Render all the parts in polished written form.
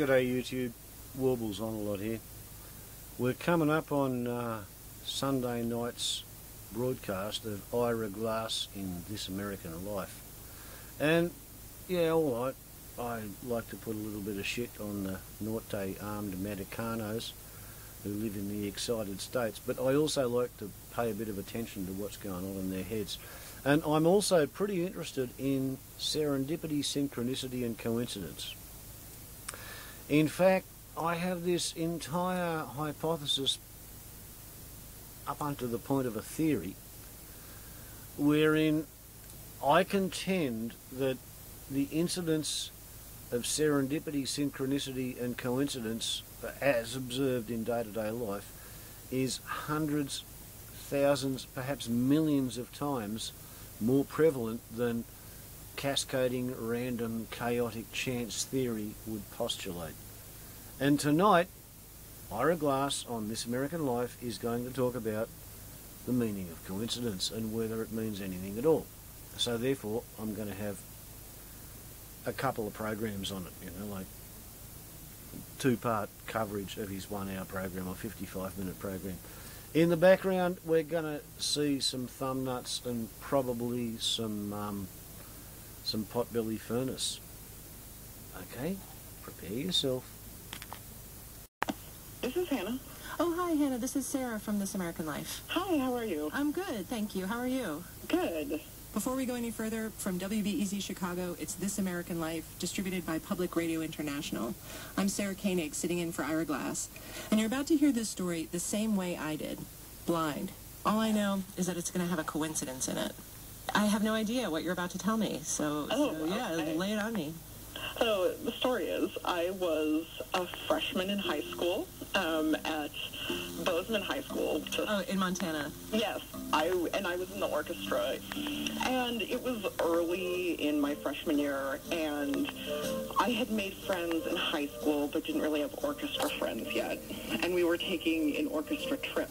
G'day YouTube, Warbles on a lot here. We're coming up on Sunday night's broadcast of Ira Glass in This American Life. And yeah, alright, I like to put a little bit of shit on the Norte armed Americanos who live in the excited states, but I also like to pay a bit of attention to what's going on in their heads. And I'm also pretty interested in serendipity, synchronicity and coincidence. In fact, I have this entire hypothesis up unto the point of a theory wherein I contend that the incidence of serendipity, synchronicity and coincidence as observed in day-to-day life is hundreds, thousands, perhaps millions of times more prevalent than cascading, random, chaotic chance theory would postulate. And tonight, Ira Glass on This American Life is going to talk about the meaning of coincidence and whether it means anything at all. So therefore, I'm going to have a couple of programs on it, you know, like two-part coverage of his 1 hour program or 55-minute program. In the background, we're going to see some thumb nuts and probably some potbelly furnace. Okay, prepare yourself. This is Hannah. Oh, hi, Hannah. This is Sarah from This American Life. Hi, how are you? I'm good, thank you. How are you? Good. Before we go any further, from WBEZ Chicago, it's This American Life, distributed by Public Radio International. I'm Sarah Koenig, sitting in for Ira Glass. And you're about to hear this story the same way I did, blind. All I know is that it's going to have a coincidence in it. I have no idea what you're about to tell me, so yeah, okay. Lay it on me. So the story is, I was a freshman in high school at Bozeman High School. Oh, in Montana. Yes, I was in the orchestra, and it was early in my freshman year, and I had made friends in high school, but didn't really have orchestra friends yet, and we were taking an orchestra trip.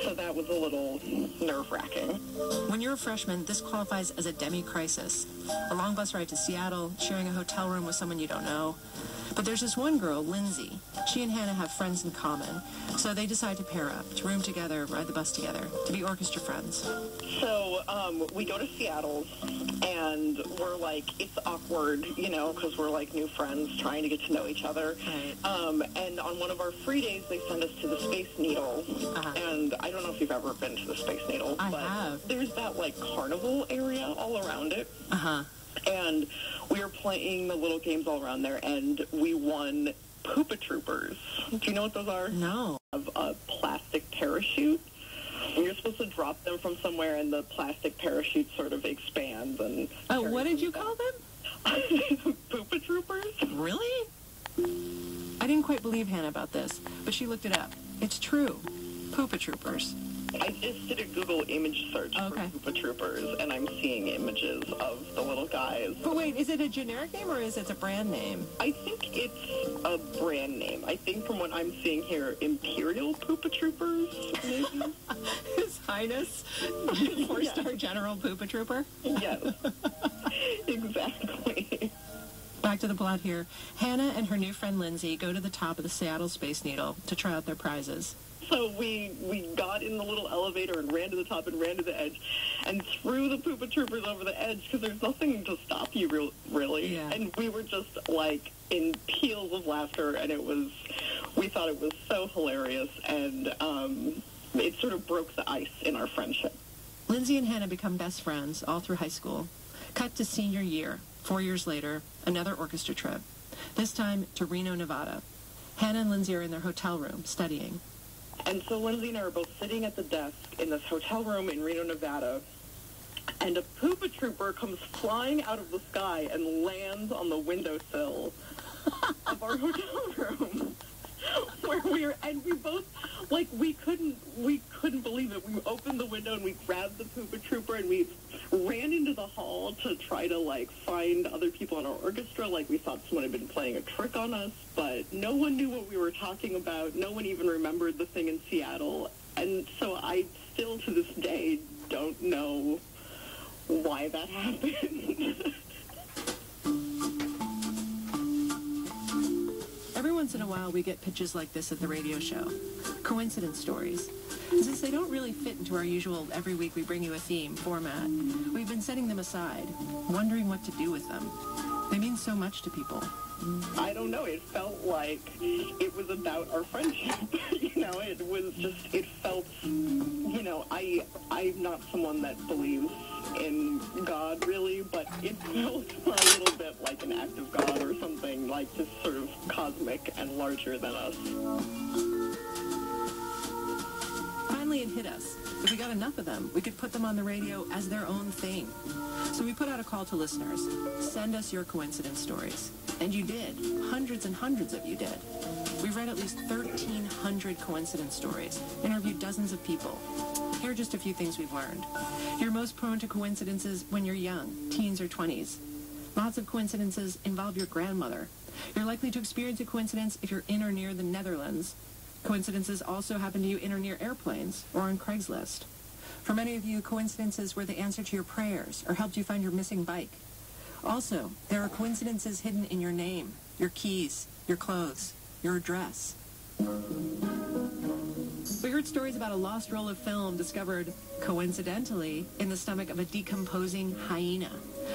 So that was a little nerve-wracking. When you're a freshman, this qualifies as a demi-crisis. A long bus ride to Seattle, sharing a hotel room with someone you don't know. But there's this one girl, Lindsay. She and Hannah have friends in common. So they decide to pair up, to room together, ride the bus together, to be orchestra friends. So we go to Seattle, and we're like, it's awkward, you know, because we're like new friends trying to get to know each other. Right. And on one of our free days, they send us to the Space Needle. And I don't know if you've ever been to the Space Needle. I but have. There's that, like, carnival area all around it. And we were playing the little games all around there, and we won Poopa Troopers. Do you know what those are? No. Of a plastic parachute. And you're supposed to drop them from somewhere, and the plastic parachute sort of expands. And oh, what did you call them? Poopa Troopers. Really? I didn't quite believe Hannah about this, but she looked it up. It's true. Poopa Troopers. I just did a Google image search for Poopa Troopers, and I'm seeing images of the little guys. But wait, is it a generic name or is it a brand name? I think it's a brand name. I think from what I'm seeing here, Imperial Poopa Troopers, maybe? His Highness, 4-star General Poopa Trooper? Yes, exactly. Back to the plot here. Hannah and her new friend Lindsay go to the top of the Seattle Space Needle to try out their prizes. So we got in the little elevator and ran to the top and ran to the edge and threw the Poopa Troopers over the edge because there's nothing to stop you, really. Yeah. And we were just, like, in peals of laughter, and we thought it was so hilarious, and it sort of broke the ice in our friendship. Lindsay and Hannah become best friends all through high school. Cut to senior year. 4 years later, another orchestra trip. This time to Reno, Nevada. Hannah and Lindsay are in their hotel room, studying. And so Lindsay and I are both sitting at the desk in this hotel room in Reno, Nevada, and a Poopa Trooper comes flying out of the sky and lands on the windowsill of our hotel room. And we both, like, we couldn't believe it. We opened the window and we grabbed the Poopa Trooper and we ran into the hall to try to, like, find other people in our orchestra. Like, we thought someone had been playing a trick on us, but no one knew what we were talking about. No one even remembered the thing in Seattle. And so I still, to this day, don't know why that happened. Once in a while, we get pitches like this at the radio show. Coincidence stories. And since they don't really fit into our usual every week we bring you a theme format, we've been setting them aside, wondering what to do with them. They mean so much to people. I don't know. It felt like it was about our friendship. It felt, I'm not someone that believes in God, really, but it felt a little bit like an act of God or something, like just sort of cosmic and larger than us. Finally, it hit us. If we got enough of them, we could put them on the radio as their own thing. So we put out a call to listeners. Send us your coincidence stories. And you did. Hundreds and hundreds of you did. We've read at least 1,300 coincidence stories, interviewed dozens of people. Here are just a few things we've learned. You're most prone to coincidences when you're young, teens or 20s. Lots of coincidences involve your grandmother. You're likely to experience a coincidence if you're in or near the Netherlands. Coincidences also happen to you in or near airplanes or on Craigslist. For many of you, coincidences were the answer to your prayers or helped you find your missing bike. Also, there are coincidences hidden in your name, your keys, your clothes, your address. We heard stories about a lost roll of film discovered, coincidentally, in the stomach of a decomposing hyena.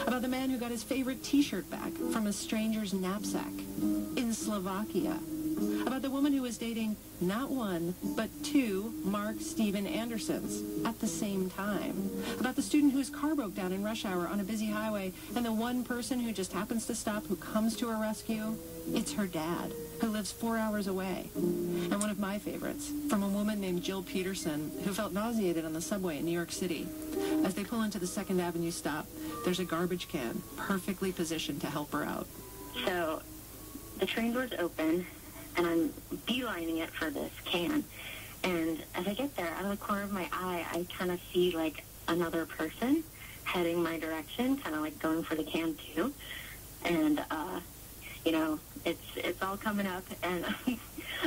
About the man who got his favorite T-shirt back from a stranger's knapsack in Slovakia. About the woman who was dating not one, but two Mark Steven Andersons at the same time. About the student whose car broke down in rush hour on a busy highway, and the one person who just happens to stop who comes to her rescue. It's her dad, who lives 4 hours away. And one of my favorites, from a woman named Jill Peterson, who felt nauseated on the subway in New York City. As they pull into the 2nd Avenue stop, there's a garbage can perfectly positioned to help her out. So the train door's open, and I'm beelining it for this can. And as I get there, out of the corner of my eye, I kind of see, like, another person heading my direction, kind of like going for the can, too. And, it's all coming up, and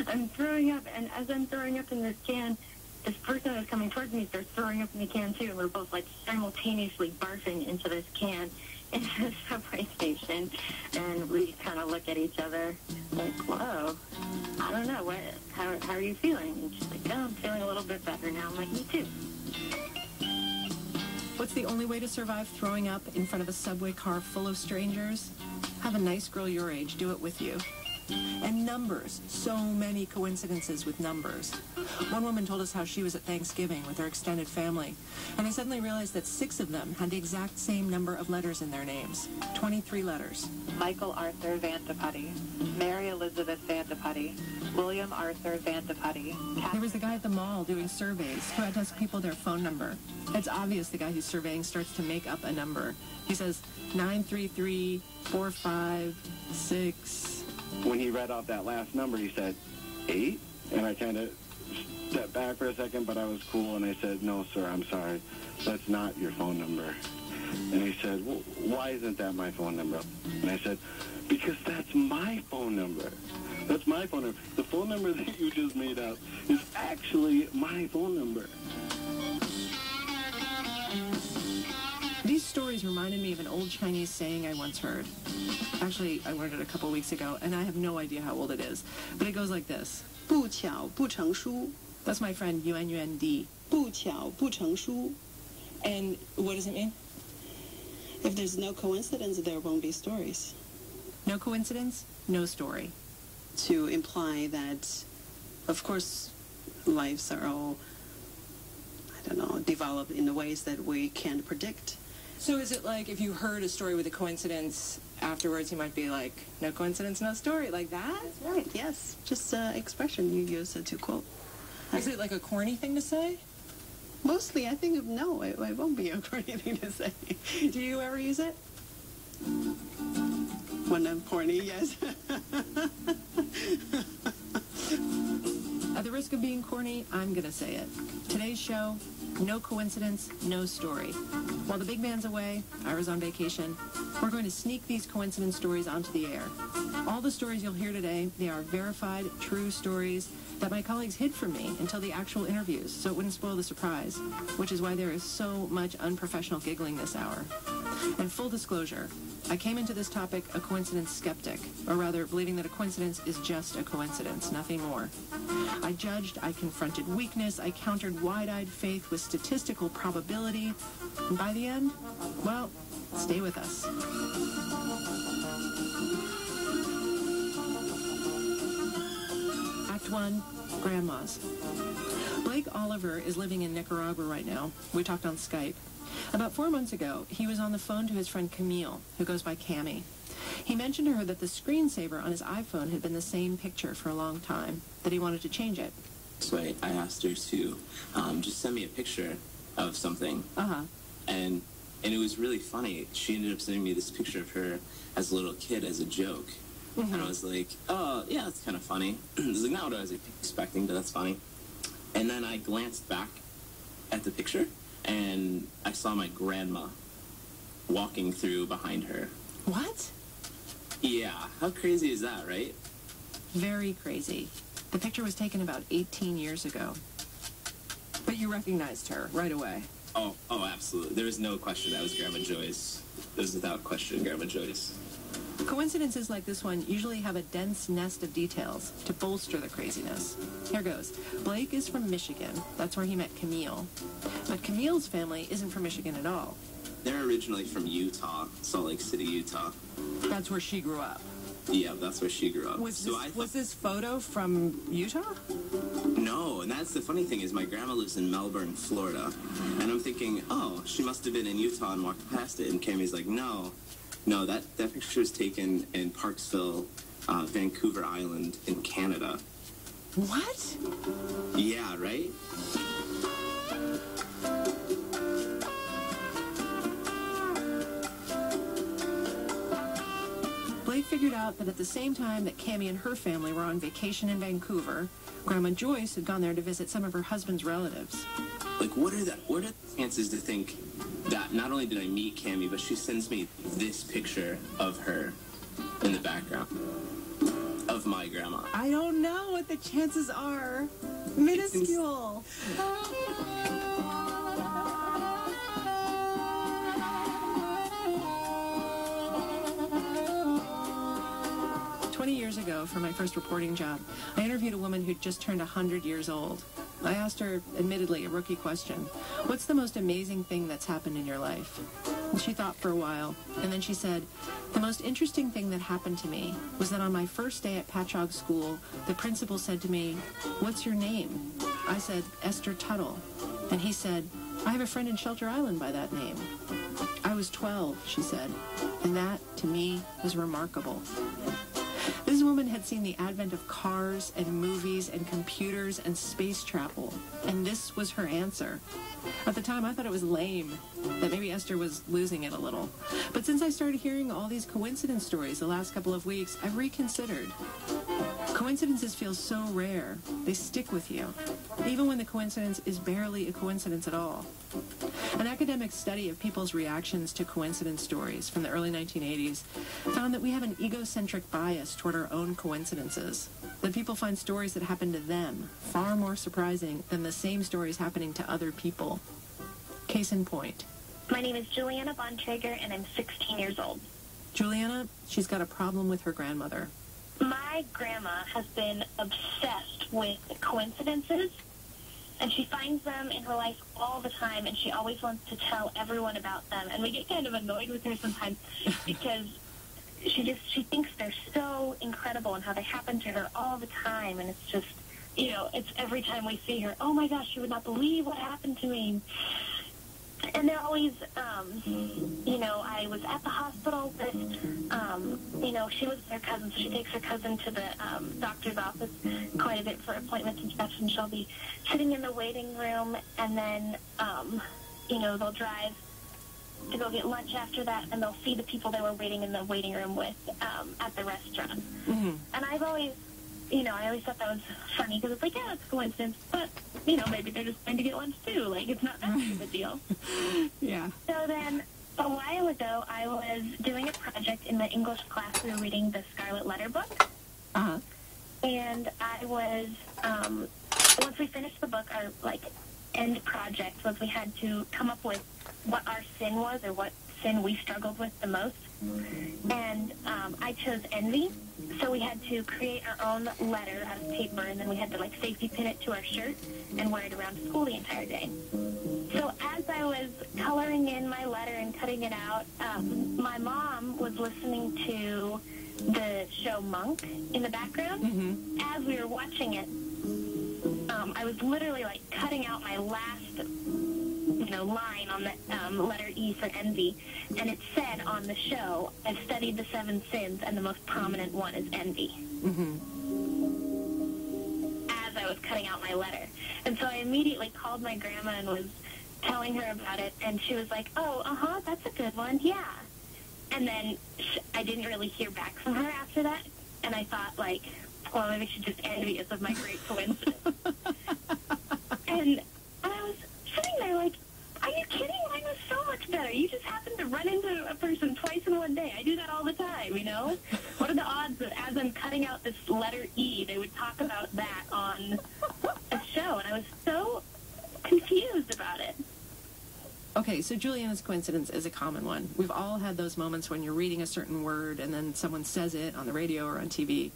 I'm throwing up. And as I'm throwing up in this can, this person that's coming towards me starts throwing up in the can, too. And we're both, like, simultaneously barfing into this can in the subway station, and we kind of look at each other like, whoa, I don't know, how are you feeling? And she's like, oh, I'm feeling a little bit better now. I'm like, me too. What's the only way to survive throwing up in front of a subway car full of strangers? Have a nice girl your age do it with you. And numbers. So many coincidences with numbers. One woman told us how she was at Thanksgiving with her extended family, and they suddenly realized that 6 of them had the exact same number of letters in their names. 23 letters. Michael Arthur Vandeputty, Mary Elizabeth Vandeputty, William Arthur Vandeputty. There was the guy at the mall doing surveys who had to ask people their phone number. It's obvious the guy who's surveying starts to make up a number. He says 933-456. When he read off that last number, he said, 8? And I kind of stepped back for a second, but I was cool, and I said, no, sir, I'm sorry. That's not your phone number. And he said, well, why isn't that my phone number? And I said, because that's my phone number. That's my phone number. The phone number that you just made up is actually my phone number. These stories reminded me of an old Chinese saying I once heard. Actually, I learned it a couple weeks ago, and I have no idea how old it is. But it goes like this. 不巧不成书. That's my friend Yuan Yuan Di. 不巧不成书. And what does it mean? If there's no coincidence, there won't be stories. No coincidence, no story. To imply that, of course, lives are all, developed in the ways that we can't predict. So is it like if you heard a story with a coincidence, afterwards you might be like, no coincidence, no story, like that? That's right, yes. Just an expression you use to quote. Is it like a corny thing to say? Mostly, I think, no, it won't be a corny thing to say. Do you ever use it? When I'm corny, yes. At the risk of being corny, I'm going to say it. Today's show, no coincidence, no story. While the big man's away, I was on vacation, We're going to sneak these coincidence stories onto the air. All the stories you'll hear today, they are verified, true stories that my colleagues hid from me until the actual interviews, so it wouldn't spoil the surprise, which is why there is so much unprofessional giggling this hour. And full disclosure, I came into this topic a coincidence skeptic, or rather believing that a coincidence is just a coincidence, nothing more. I judged, I confronted weakness, I countered wide-eyed faith with statistical probability, and by the end, well, stay with us. Act 1, Grandmas. Blake Oliver is living in Nicaragua right now. We talked on Skype. About 4 months ago, he was on the phone to his friend Camille, who goes by Cammy. He mentioned to her that the screensaver on his iPhone had been the same picture for a long time, that he wanted to change it. So I asked her to just send me a picture of something. Uh-huh. And it was really funny. She ended up sending me this picture of her as a little kid as a joke. Mm-hmm. And I was like, oh, yeah, that's kind of funny. I was like, not what I was expecting, but that's funny. And then I glanced back at the picture, and I saw my grandma walking through behind her. What? Yeah, how crazy is that, right? Very crazy. The picture was taken about 18 years ago. But you recognized her right away. Oh, absolutely. There was no question that was Grandma Joyce. It was without question Grandma Joyce. Coincidences like this one usually have a dense nest of details to bolster the craziness. Here goes. Blake is from Michigan. That's where he met Camille. But Camille's family isn't from Michigan at all. They're originally from Utah, Salt Lake City, Utah. That's where she grew up. Yeah, that's where she grew up. Was this photo from Utah? No, and that's the funny thing is my grandma lives in Melbourne, Florida. And I'm thinking, oh, she must have been in Utah and walked past it. And Cammy's like, no, that picture was taken in Parksville, Vancouver Island in Canada. What? Yeah, right? Blake figured out that at the same time that Cammy and her family were on vacation in Vancouver, Grandma Joyce had gone there to visit some of her husband's relatives. Like, what are the chances to think that not only did I meet Cammy, but she sends me this picture of her in the background of my grandma? I don't know what the chances are. Minuscule. 20 years ago, for my first reporting job, I interviewed a woman who'd just turned 100 years old. I asked her, admittedly, a rookie question. What's the most amazing thing that's happened in your life? And she thought for a while, and then she said, the most interesting thing that happened to me was that on my first day at Patchogue School, the principal said to me, what's your name? I said, Esther Tuttle. And he said, I have a friend in Shelter Island by that name. I was 12, she said, and that, to me, was remarkable. This woman had seen the advent of cars and movies and computers and space travel, and this was her answer. At the time, I thought it was lame, that maybe Esther was losing it a little. But since I started hearing all these coincidence stories the last couple of weeks, I've reconsidered. Coincidences feel so rare. They stick with you, even when the coincidence is barely a coincidence at all. An academic study of people's reactions to coincidence stories from the early 1980s found that we have an egocentric bias toward our own coincidences, that people find stories that happen to them far more surprising than the same stories happening to other people. Case in point. My name is Juliana Bontrager, and I'm 16 years old. Juliana, she's got a problem with her grandmother. My grandma has been obsessed with coincidences, and she finds them in her life all the time, and she always wants to tell everyone about them. And we get kind of annoyed with her sometimes because she thinks they're so incredible and how they happen to her all the time. And it's just, it's every time we see her, oh my gosh, you would not believe what happened to me. And they're always, I was at the hospital with, she lives with her cousin, so she takes her cousin to the doctor's office quite a bit for appointments and stuff, and she'll be sitting in the waiting room, and then, they'll drive to go get lunch after that, and they'll see the people they were waiting in the waiting room with at the restaurant. Mm-hmm. And I've always, I always thought that was funny, because it's like, yeah, it's a coincidence, but, maybe they're just going to get lunch too. Like, it's not that big of a deal. Yeah. So then, A while ago, I was doing a project in my English class. We were reading the Scarlet Letter book. Uh-huh. And I was, once we finished the book, our, end project was we had to come up with what our sin was or what sin we struggled with the most. And I chose envy. So we had to create our own letter out of paper, and then we had to, safety pin it to our shirt and wear it around school the entire day. So as I was coloring in my letter and cutting it out, my mom was listening to the show Monk in the background. Mm-hmm. As we were watching it, I was literally cutting out my last line on the letter E for envy, and it said on the show, I've studied the 7 sins and the most prominent one is envy. Mm-hmm. As I was cutting out my letter. And so I immediately called my grandma and was telling her about it, and she was like, oh, that's a good one, yeah. And then I didn't really hear back from her after that, and I thought, well, maybe she's just envious of my great coincidence. and I was sitting there are you kidding? Mine was so much better. You just happened to run into a person twice in one day. I do that all the time, What are the odds that as I'm cutting out this letter E, they would talk about that on a show? And I was so confused about it. Okay, so Juliana's coincidence is a common one. We've all had those moments when you're reading a certain word and then someone says it on the radio or on TV.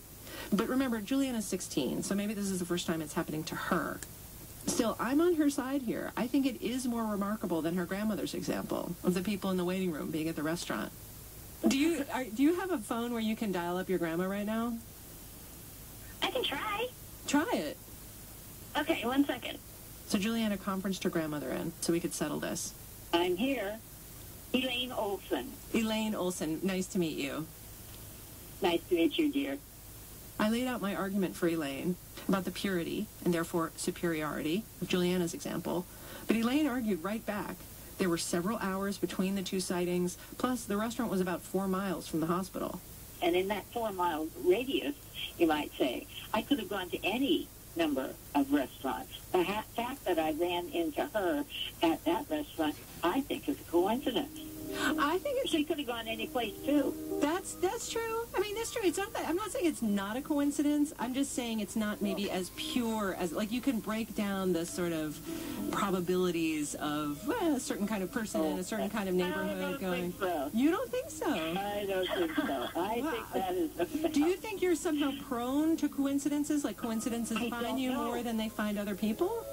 But remember, Juliana's 16, so maybe this is the first time it's happening to her. Still, I'm on her side here. I think it is more remarkable than her grandmother's example of the people in the waiting room being at the restaurant. Do you have a phone where you can dial up your grandma right now? I can try. Try it. Okay, 1 second. So Juliana conferenced her grandmother in so we could settle this. I'm here. Elaine Olson. Elaine Olson, nice to meet you. Nice to meet you, dear. I laid out my argument for Elaine about the purity and therefore superiority of Juliana's example, but Elaine argued right back. There were several hours between the two sightings, plus the restaurant was about 4 miles from the hospital. And in that 4-mile radius, you might say, I could have gone to any number of restaurants. The fact that I ran into her at that restaurant, I think is a coincidence. I think she could have gone any place too. That's true. I mean, that's true. It's not that. I'm not saying it's not a coincidence. I'm just saying it's not maybe as pure as you can break down the sort of probabilities of a certain kind of person in a certain kind of neighborhood. I don't think so. You don't think so? I don't think so. I think that is. Do you think you're somehow prone to coincidences? Like coincidences find you more than they find other people?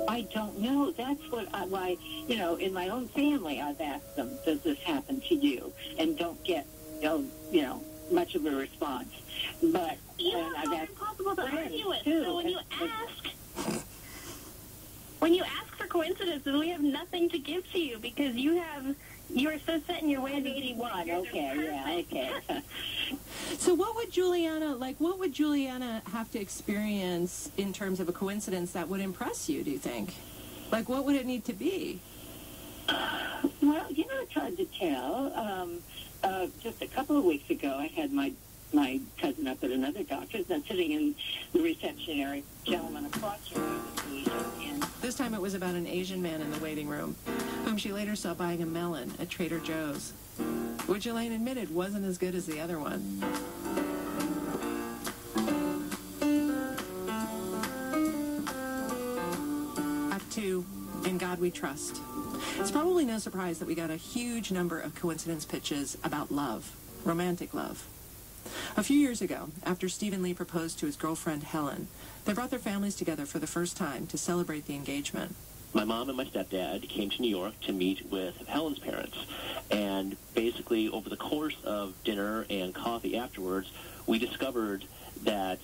I don't know. That's why, in my own family, I've asked them, does this happen to you? And don't get, much of a response. But I've asked impossible to argue with. Too. So when you ask for coincidences, we have nothing to give to you because you are so set in your way of 81. Okay, yeah, okay. So what would Juliana have to experience in terms of a coincidence that would impress you, do you think? What would it need to be? Well, it's hard to tell. Just a couple of weeks ago, I had my cousin up at another doctor's and sitting in the reception area, gentleman across from me. This time it was about an Asian man in the waiting room, whom she later saw buying a melon at Trader Joe's, which Elaine admitted wasn't as good as the other one. Act 2, In God We Trust. It's probably no surprise that we got a huge number of coincidence pitches about love, romantic love. A few years ago, after Stephen Lee proposed to his girlfriend Helen, they brought their families together for the first time to celebrate the engagement. My mom and my stepdad came to New York to meet with Helen's parents, and basically over the course of dinner and coffee afterwards, we discovered that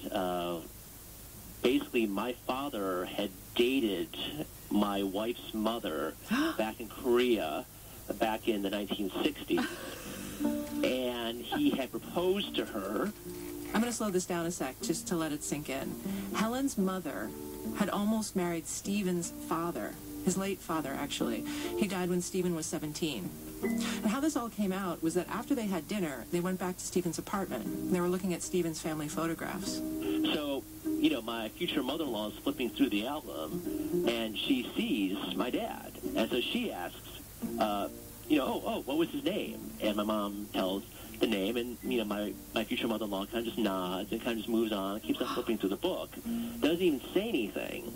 basically my father had dated my wife's mother back in Korea back in the 1960s. And he had proposed to her. I'm going to slow this down a sec just to let it sink in. Helen's mother had almost married Stephen's father, his late father, actually. He died when Stephen was 17. And how this all came out was that after they had dinner, they went back to Stephen's apartment. They were looking at Stephen's family photographs. So, my future mother-in-law is flipping through the album, and she sees my dad. And so she asks, what was his name? And my mom tells the name, and, my future mother-in-law kind of just nods and kind of just moves on, keeps on flipping through the book, doesn't even say anything.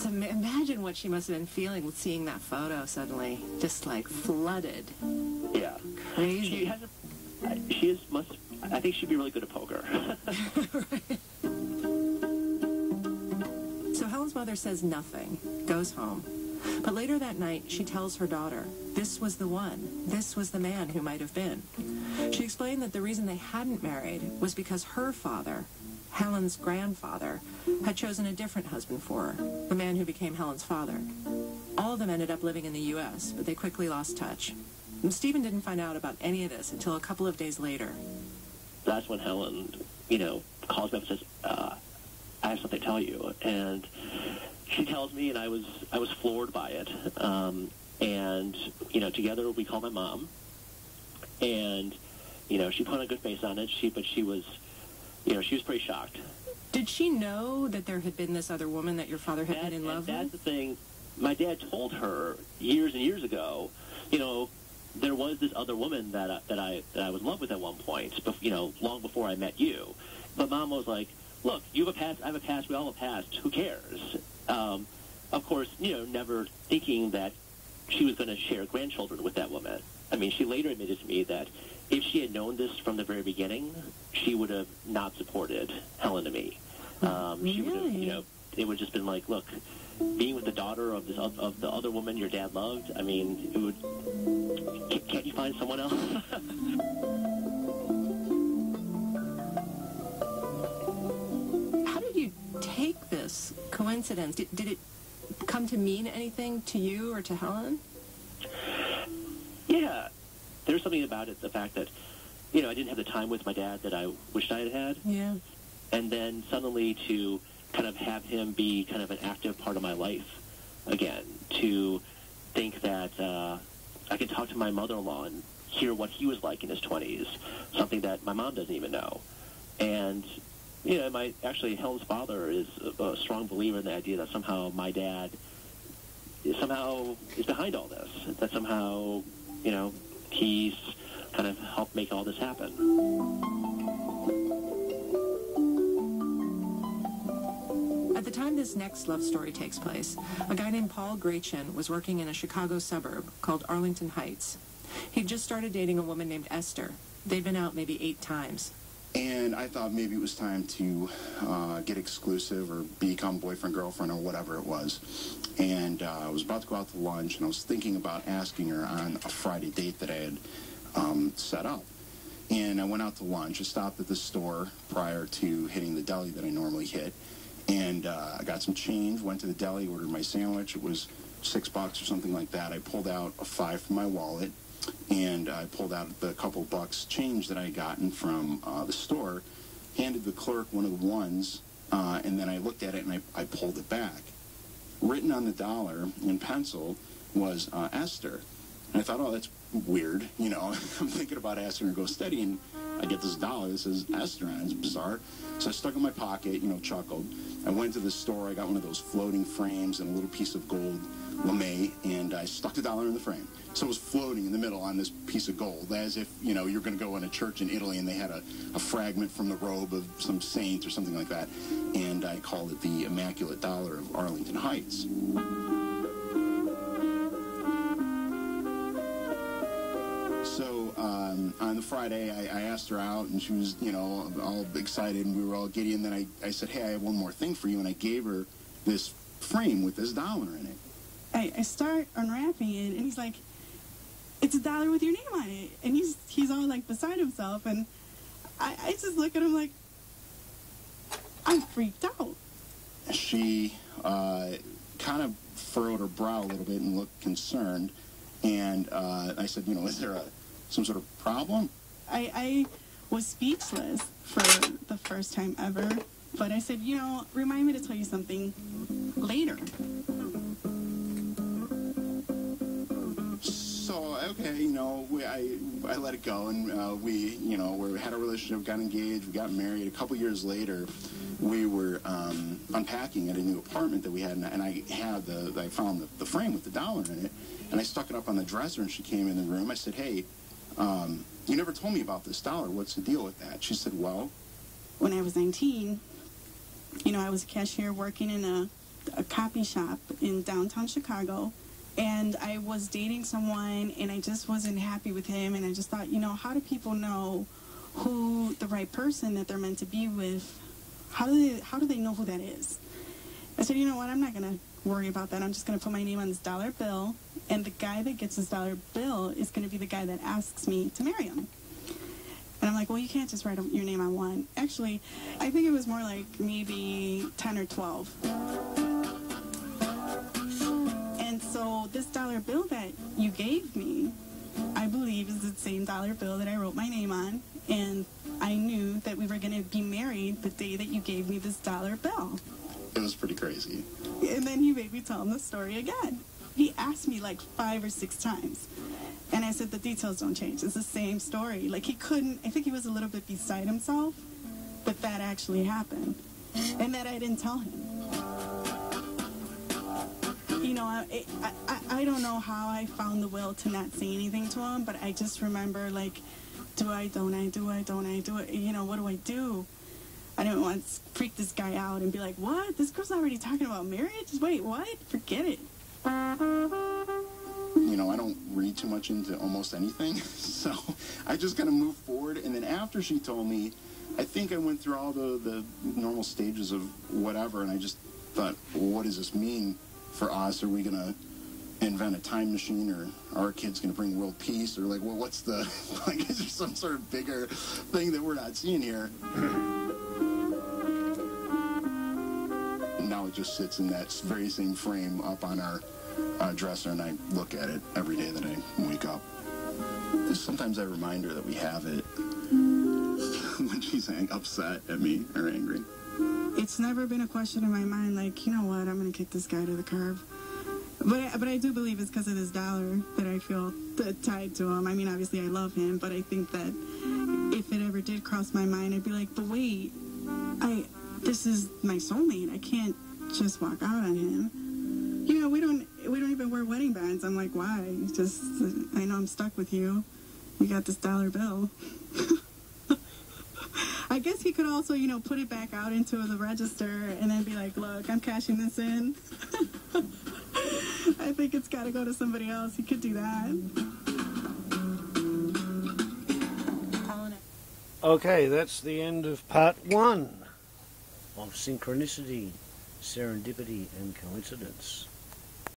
Imagine what she must have been feeling with seeing that photo suddenly, just like flooded. Yeah. Crazy. I think she'd be really good at poker. Right. So Helen's mother says nothing, goes home. But later that night, she tells her daughter, this was the one. This was the man who might have been. She explained that the reason they hadn't married was because her father, Helen's grandfather, had chosen a different husband for her, the man who became Helen's father. All of them ended up living in the U.S., but they quickly lost touch. And Stephen didn't find out about any of this until a couple of days later. That's when Helen, calls me up and says, I have something to tell you. And she tells me, and I was floored by it. And together we called my mom. And, she put a good face on it. But she was pretty shocked. Did she know that there had been this other woman that your father had been in love with? That's the thing. My dad told her years and years ago, there was this other woman that I was in love with at one point, long before I met you. But Mom was like, look, you have a past, I have a past, we all have a past, who cares? Of course, never thinking that she was going to share grandchildren with that woman. I mean, she later admitted to me that if she had known this from the very beginning, she would have not supported Helen and me. She would have, it would have just been like, look, being with the daughter of the other woman your dad loved, I mean, it would, can't you find someone else? How did you take this coincidence? Did it come to mean anything to you or to Helen? Yeah. There's something about it, the fact that, I didn't have the time with my dad that I wished I had had. Yeah. And then suddenly to kind of have him be kind of an active part of my life again, to think that I could talk to my mother-in-law and hear what he was like in his 20s, something that my mom doesn't even know. And, Helen's father is a strong believer in the idea that somehow my dad is behind all this, that somehow, he's kind of helped make all this happen. At the time this next love story takes place, a guy named Paul Grachin was working in a Chicago suburb called Arlington Heights. He'd just started dating a woman named Esther. They'd been out maybe 8 times. And I thought maybe it was time to get exclusive or become boyfriend, girlfriend, or whatever it was. And I was about to go out to lunch, and I was thinking about asking her on a Friday date that I had set up. And I went out to lunch. I stopped at the store prior to hitting the deli that I normally hit. And I got some change, went to the deli, ordered my sandwich. It was $6 or something like that. I pulled out a $5 from my wallet, and I pulled out the couple bucks change that I had gotten from the store, handed the clerk one of the ones, and then I looked at it and I pulled it back. Written on the dollar in pencil was Esther. And I thought, oh, that's weird. I'm thinking about Esther and go steady, and I get this dollar that says Esther on it. It's bizarre. So I stuck it in my pocket, chuckled. I went to the store. I got one of those floating frames and a little piece of gold lame, and I stuck the dollar in the frame. So it was floating in the middle on this piece of gold, as if, you're going to go in a church in Italy and they had a fragment from the robe of some saint or something like that. And I called it the Immaculate Dollar of Arlington Heights. So on the Friday, I asked her out, and she was, all excited, and we were all giddy. And then I said, hey, I have one more thing for you, and I gave her this frame with this dollar in it. I start unwrapping it, and he's like, it's a dollar with your name on it. And he's all, like, beside himself, and I just look at him like, I'm freaked out. She kind of furrowed her brow a little bit and looked concerned, and I said, is there some sort of problem? I was speechless for the first time ever, but I said, remind me to tell you something later. So I okay, you know, I let it go, and we, you know, we had a relationship, got engaged, we got married. A couple years later, we were unpacking at a new apartment that we had, and I found the frame with the dollar in it, and I stuck it up on the dresser, and she came in the room. I said, hey, you never told me about this dollar. What's the deal with that? She said, well, when I was 19, you know, I was a cashier working in a copy shop in downtown Chicago, and I was dating someone, and I just wasn't happy with him, and I just thought, you know, how do people know who the right person that they're meant to be with? How do they know who that is? I said, you know what, I'm not going to worry about that. I'm just going to put my name on this dollar bill, and the guy that gets this dollar bill is going to be the guy that asks me to marry him. And I'm like, well, you can't just write your name on one. Actually, I think it was more like maybe 10 or 12. And so this dollar bill that you gave me, I believe is the same dollar bill that I wrote my name on. And I knew that we were going to be married the day that you gave me this dollar bill. It was pretty crazy. And then he made me tell him the story again. He asked me like 5 or 6 times. And I said, the details don't change. It's the same story. Like, he couldn't, I think he was a little bit beside himself, but that actually happened. And that I didn't tell him. You know, I don't know how I found the will to not say anything to him, but I just remember, like, do I, don't I, do I, don't I, do it? You know, what do I do? I didn't want to freak this guy out and be like, what? This girl's already talking about marriage? Wait, what? Forget it. You know, I don't read too much into almost anything, so I just kind of moved forward. And then after she told me, I think I went through all the normal stages of whatever, and I just thought, well, what does this mean for us? Are we going to invent a time machine, or are our kids going to bring world peace? Or, like, well, what's the, like, is there some sort of bigger thing that we're not seeing here? Now it just sits in that very same frame up on our dresser, and I look at it every day that I wake up. Sometimes I remind her that we have it when she's upset at me or angry. It's never been a question in my mind, like, you know what, I'm going to kick this guy to the curb. But I do believe it's because of this dollar that I feel tied to him. I mean, obviously I love him, but I think that if it ever did cross my mind, I'd be like, but wait, this is my soulmate. I can't just walk out on him. You know, we don't even wear wedding bands. I'm like, why? Just, I know I'm stuck with you. You got this dollar bill. I guess he could also, you know, put it back out into the register and then be like, look, I'm cashing this in. I think it's got to go to somebody else. He could do that. Okay, that's the end of part 1 of Synchronicity, Serendipity and Coincidence.